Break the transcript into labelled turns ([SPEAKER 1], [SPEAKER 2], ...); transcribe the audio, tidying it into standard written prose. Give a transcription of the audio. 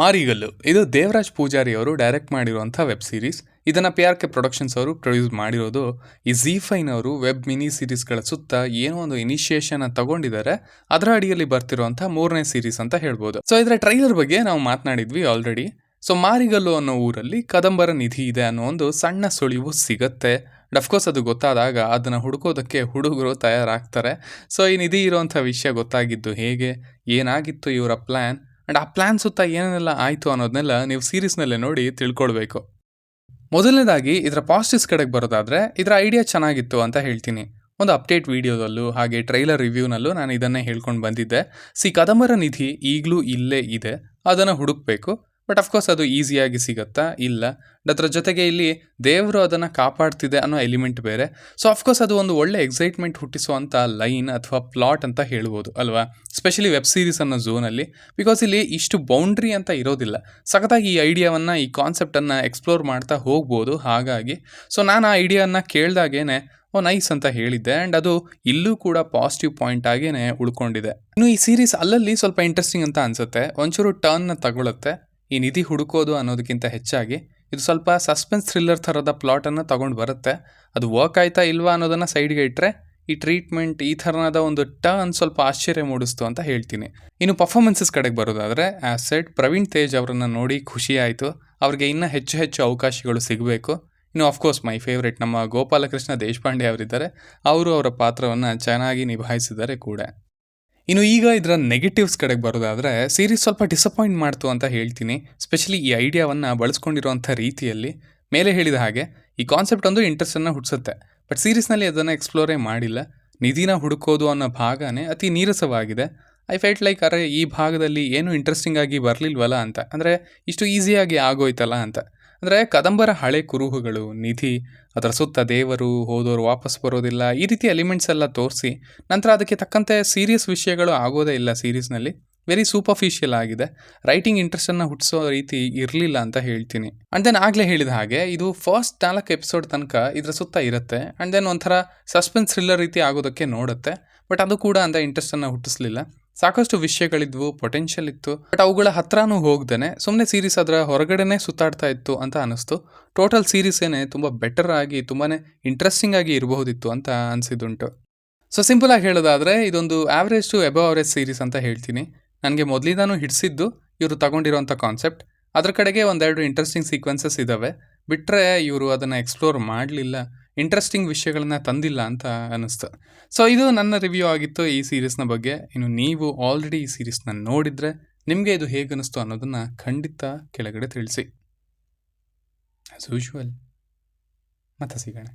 [SPEAKER 1] ಮಾರಿಗಲ್ಲು ಇದು ದೇವರಾಜ್ ಪೂಜಾರಿ ಅವರು ಡೈರೆಕ್ಟ್ ಮಾಡಿರುವಂಥ ವೆಬ್ ಸೀರೀಸ್. ಇದನ್ನು PRK ಪ್ರೊಡಕ್ಷನ್ಸ್ ಅವರು ಪ್ರೊಡ್ಯೂಸ್ ಮಾಡಿರೋದು. ಈ ZEE5ನವರು ವೆಬ್ ಮಿನಿ ಸೀರೀಸ್ಗಳ ಸುತ್ತ ಏನೋ ಒಂದು ಇನಿಷಿಯೇಷನ್ ತಗೊಂಡಿದ್ದಾರೆ. ಅದರ ಅಡಿಯಲ್ಲಿ ಬರ್ತಿರುವಂಥ 3ನೇ ಸೀರೀಸ್ ಅಂತ ಹೇಳ್ಬೋದು. ಸೊ ಇದರ ಟ್ರೈಲರ್ ಬಗ್ಗೆ ನಾವು ಮಾತನಾಡಿದ್ವಿ ಆಲ್ರೆಡಿ. ಸೊ ಮಾರಿಗಲ್ಲು ಅನ್ನೋ ಊರಲ್ಲಿ ಕದಂಬರ ನಿಧಿ ಇದೆ ಅನ್ನೋ ಒಂದು ಸಣ್ಣ ಸುಳಿವು ಸಿಗತ್ತೆ. ಅಫ್ಕೋರ್ಸ್ ಅದು ಗೊತ್ತಾದಾಗ ಅದನ್ನು ಹುಡುಕೋದಕ್ಕೆ ಹುಡುಗರು ತಯಾರಾಗ್ತಾರೆ. ಸೊ ಈ ನಿಧಿ ಇರುವಂಥ ವಿಷಯ ಗೊತ್ತಾಗಿದ್ದು ಹೇಗೆ, ಏನಾಗಿತ್ತು ಇವರ ಪ್ಲ್ಯಾನ್, ಆ್ಯಂಡ್ ಆ ಪ್ಲ್ಯಾನ್ ಸುತ್ತ ಏನೇನೆಲ್ಲ ಆಯಿತು ಅನ್ನೋದನ್ನೆಲ್ಲ ನೀವು ಸೀರೀಸ್ನಲ್ಲೇ ನೋಡಿ ತಿಳ್ಕೊಳ್ಬೇಕು. ಮೊದಲನೇದಾಗಿ ಇದರ ಪಾಸಿಟಿವ್ಸ್ ಕಡೆಗೆ ಬರೋದಾದರೆ ಇದರ ಐಡಿಯಾ ಚೆನ್ನಾಗಿತ್ತು ಅಂತ ಹೇಳ್ತೀನಿ. ಒಂದು ಅಪ್ಡೇಟ್ ವಿಡಿಯೋದಲ್ಲೂ ಹಾಗೆ ಟ್ರೈಲರ್ ರಿವ್ಯೂನಲ್ಲೂ ನಾನು ಇದನ್ನೇ ಹೇಳ್ಕೊಂಡು ಬಂದಿದ್ದೆ. ಕದಂಬರ ನಿಧಿ ಈಗಲೂ ಇಲ್ಲೇ ಇದೆ, ಅದನ್ನು ಹುಡುಕಬೇಕು. ಬಟ್ ಅಫ್ಕೋರ್ಸ್ ಅದು ಈಸಿಯಾಗಿ ಸಿಗುತ್ತಾ? ಇಲ್ಲ. ಅದರ ಜೊತೆಗೆ ಇಲ್ಲಿ ದೇವರು ಅದನ್ನು ಕಾಪಾಡ್ತಿದೆ ಅನ್ನೋ ಎಲಿಮೆಂಟ್ ಬೇರೆ. ಸೊ ಅಫ್ಕೋರ್ಸ್ ಅದು ಒಂದು ಒಳ್ಳೆ ಎಕ್ಸೈಟ್ಮೆಂಟ್ ಹುಟ್ಟಿಸುವಂಥ ಲೈನ್ ಅಥವಾ ಪ್ಲಾಟ್ ಅಂತ ಹೇಳ್ಬೋದು ಅಲ್ವಾ, ಸ್ಪೆಷಲಿ ವೆಬ್ ಸೀರೀಸ್ ಅನ್ನೋ ಝೋನಲ್ಲಿ. ಬಿಕಾಸ್ ಇಲ್ಲಿ ಇಷ್ಟು ಬೌಂಡ್ರಿ ಅಂತ ಇರೋದಿಲ್ಲ. ಸಖತ್ತಾಗಿ ಈ ಐಡಿಯಾವನ್ನು, ಈ ಕಾನ್ಸೆಪ್ಟನ್ನು ಎಕ್ಸ್ಪ್ಲೋರ್ ಮಾಡ್ತಾ ಹೋಗ್ಬೋದು. ಹಾಗಾಗಿ ಸೊ ನಾನು ಆ ಐಡಿಯಾನ ಕೇಳಿದಾಗೇನೆ ನೈಸ್ ಅಂತ ಹೇಳಿದ್ದೆ. ಆ್ಯಂಡ್ ಅದು ಇಲ್ಲೂ ಕೂಡ ಪಾಸಿಟಿವ್ ಪಾಯಿಂಟ್ ಆಗೇನೆ ಉಳ್ಕೊಂಡಿದೆ. ಇನ್ನು ಈ ಸೀರೀಸ್ ಅಲ್ಲಲ್ಲಿ ಸ್ವಲ್ಪ ಇಂಟ್ರೆಸ್ಟಿಂಗ್ ಅಂತ ಅನಿಸುತ್ತೆ. ಒಂಚೂರು ಟರ್ನ್ನ ತಗೊಳುತ್ತೆ. ಈ ನಿಧಿ ಹುಡುಕೋದು ಅನ್ನೋದಕ್ಕಿಂತ ಹೆಚ್ಚಾಗಿ ಇದು ಸ್ವಲ್ಪ ಸಸ್ಪೆನ್ಸ್ ಥ್ರಿಲ್ಲರ್ ಥರದ ಪ್ಲಾಟನ್ನು ತಗೊಂಡು ಬರುತ್ತೆ. ಅದು ವರ್ಕ್ ಆಯ್ತಾ ಇಲ್ವಾ ಅನ್ನೋದನ್ನು ಸೈಡ್ಗೆ ಇಟ್ಟರೆ ಈ ಟ್ರೀಟ್ಮೆಂಟ್, ಈ ಥರನಾದ ಒಂದು ಟರ್ನ್ ಸ್ವಲ್ಪ ಆಶ್ಚರ್ಯ ಮೂಡಿಸ್ತು ಅಂತ ಹೇಳ್ತೀನಿ. ಇನ್ನು ಪರ್ಫಾರ್ಮೆನ್ಸಸ್ ಕಡೆಗೆ ಬರೋದಾದರೆ ಆ್ಯಸ್ ಪ್ರವೀಣ್ ತೇಜ್ ಅವರನ್ನು ನೋಡಿ ಖುಷಿ ಆಯಿತು. ಅವ್ರಿಗೆ ಇನ್ನೂ ಹೆಚ್ಚು ಅವಕಾಶಗಳು ಸಿಗಬೇಕು. ಇನ್ನು ಆಫ್ಕೋರ್ಸ್ ಮೈ ಫೇವ್ರೇಟ್ ನಮ್ಮ ಗೋಪಾಲಕೃಷ್ಣ ದೇಶಪಾಂಡೆ ಅವರಿದ್ದಾರೆ. ಅವರು ಅವರ ಪಾತ್ರವನ್ನು ಚೆನ್ನಾಗಿ ನಿಭಾಯಿಸಿದ್ದಾರೆ ಕೂಡ. ಇನ್ನು ಈಗ ಇದರ ನೆಗೆಟಿವ್ಸ್ ಕಡೆಗೆ ಬರೋದಾದರೆ ಸೀರೀಸ್ ಸ್ವಲ್ಪ ಡಿಸಪಾಯಿಂಟ್ ಮಾಡ್ತು ಅಂತ ಹೇಳ್ತೀನಿ. ಸ್ಪೆಷಲಿ ಈ ಐಡಿಯಾವನ್ನು ಬಳಸ್ಕೊಂಡಿರುವಂಥ ರೀತಿಯಲ್ಲಿ. ಮೇಲೆ ಹೇಳಿದ ಹಾಗೆ ಈ ಕಾನ್ಸೆಪ್ಟ್ ಒಂದು ಇಂಟ್ರೆಸ್ಟನ್ನು ಹುಟ್ಟಿಸುತ್ತೆ, ಬಟ್ ಸೀರೀಸ್ನಲ್ಲಿ ಅದನ್ನು ಎಕ್ಸ್ಪ್ಲೋರೇ ಮಾಡಿಲ್ಲ. ನಿಧಿನ ಹುಡುಕೋದು ಅನ್ನೋ ಭಾಗನೇ ಅತಿ ನೀರಸವಾಗಿದೆ. ಐ ಫೆಲ್ಟ್ ಲೈಕ್ ಅರೆ ಈ ಭಾಗದಲ್ಲಿ ಏನು ಇಂಟ್ರೆಸ್ಟಿಂಗ್ ಆಗಿ ಬರಲಿಲ್ವಲ್ಲ ಅಂತ, ಅಂದರೆ ಇಷ್ಟು ಈಸಿಯಾಗಿ ಆಗೋಯ್ತಲ್ಲ ಅಂತ. ಅಂದರೆ ಕದಂಬರ ಹಳೆ ಕುರುಹುಗಳು, ನಿಧಿ, ಅದರ ಸುತ್ತ ದೇವರು, ಹೋದವರು ವಾಪಸ್ ಬರೋದಿಲ್ಲ, ಈ ರೀತಿ ಎಲಿಮೆಂಟ್ಸ್ ಎಲ್ಲ ತೋರಿಸಿ ನಂತರ ಅದಕ್ಕೆ ತಕ್ಕಂತೆ ಸೀರಿಯಸ್ ವಿಷಯಗಳು ಆಗೋದೇ ಇಲ್ಲ ಸೀರೀಸ್ನಲ್ಲಿ. ವೆರಿ ಸೂಪರ್ಫಿಷಿಯಲ್ ಆಗಿದೆ. ರೈಟಿಂಗ್ ಇಂಟ್ರೆಸ್ಟನ್ನು ಹುಟ್ಟಿಸೋ ರೀತಿ ಇರಲಿಲ್ಲ ಅಂತ ಹೇಳ್ತೀನಿ. ಆ್ಯಂಡ್ ದೆನ್ ಆಗಲೇ ಹೇಳಿದ ಹಾಗೆ ಇದು ಫಸ್ಟ್ 4 ಎಪಿಸೋಡ್ ತನಕ ಇದರ ಸುತ್ತ ಇರುತ್ತೆ. ಆ್ಯಂಡ್ ದೆನ್ ಒಂಥರ ಸಸ್ಪೆನ್ಸ್ ಥ್ರಿಲ್ಲರ್ ರೀತಿ ಆಗೋದಕ್ಕೆ ನೋಡುತ್ತೆ. ಬಟ್ ಅದು ಕೂಡ ಅಂತ ಇಂಟ್ರೆಸ್ಟನ್ನು ಹುಟ್ಟಿಸ್ಲಿಲ್ಲ. ಸಾಕಷ್ಟು ವಿಷಯಗಳಿದ್ವು, ಪೊಟೆನ್ಷಿಯಲ್ ಇತ್ತು, ಬಟ್ ಅವುಗಳ ಹತ್ರನೂ ಹೋಗ್ದೇನೆ ಸುಮ್ಮನೆ ಸೀರೀಸ್ ಅದರ ಹೊರಗಡೆನೇ ಸುತ್ತಾಡ್ತಾ ಇತ್ತು ಅಂತ ಅನಿಸ್ತು. ಟೋಟಲ್ ಸೀರೀಸ್ ಏನೇ ತುಂಬ ಬೆಟರ್ ಆಗಿ, ತುಂಬಾ ಇಂಟ್ರೆಸ್ಟಿಂಗ್ ಆಗಿ ಇರಬಹುದಿತ್ತು ಅಂತ ಅನಿಸಿದ್ದುಂಟು. ಸೊ ಸಿಂಪಲ್ ಆಗಿ ಹೇಳೋದಾದರೆ ಇದೊಂದು average to above average series ಅಂತ ಹೇಳ್ತೀನಿ. ನನಗೆ ಮೊದಲಿಂದಾನು ಹಿಡಿಸಿದ್ದು ಇವರು ತಗೊಂಡಿರೋಂಥ ಕಾನ್ಸೆಪ್ಟ್. ಅದ್ರ ಕಡೆಗೆ ಒಂದೆರಡು ಇಂಟ್ರೆಸ್ಟಿಂಗ್ ಸೀಕ್ವೆನ್ಸಸ್ ಇದ್ದಾವೆ. ಬಿಟ್ಟರೆ ಇವರು ಅದನ್ನು ಎಕ್ಸ್ಪ್ಲೋರ್ ಮಾಡಲಿಲ್ಲ, ಇಂಟ್ರೆಸ್ಟಿಂಗ್ ವಿಷಯಗಳನ್ನ ತಂದಿಲ್ಲ ಅಂತ ಅನ್ನಿಸ್ತು. ಸೊ ಇದು ನನ್ನ ರಿವ್ಯೂ ಆಗಿತ್ತು ಈ ಸೀರೀಸ್ನ ಬಗ್ಗೆ. ಇನ್ನು ನೀವು ಆಲ್ರೆಡಿ ಈ ಸೀರೀಸ್ನ ನೋಡಿದರೆ ನಿಮಗೆ ಇದು ಹೇಗೆ ಅನ್ನಿಸ್ತು ಅನ್ನೋದನ್ನು ಖಂಡಿತ ಕೆಳಗಡೆ ತಿಳಿಸಿ. ಆ್ಯಸ್ ಯೂಶ್ವಲ್ ಮತ್ತೆ ಸಿಗೋಣ.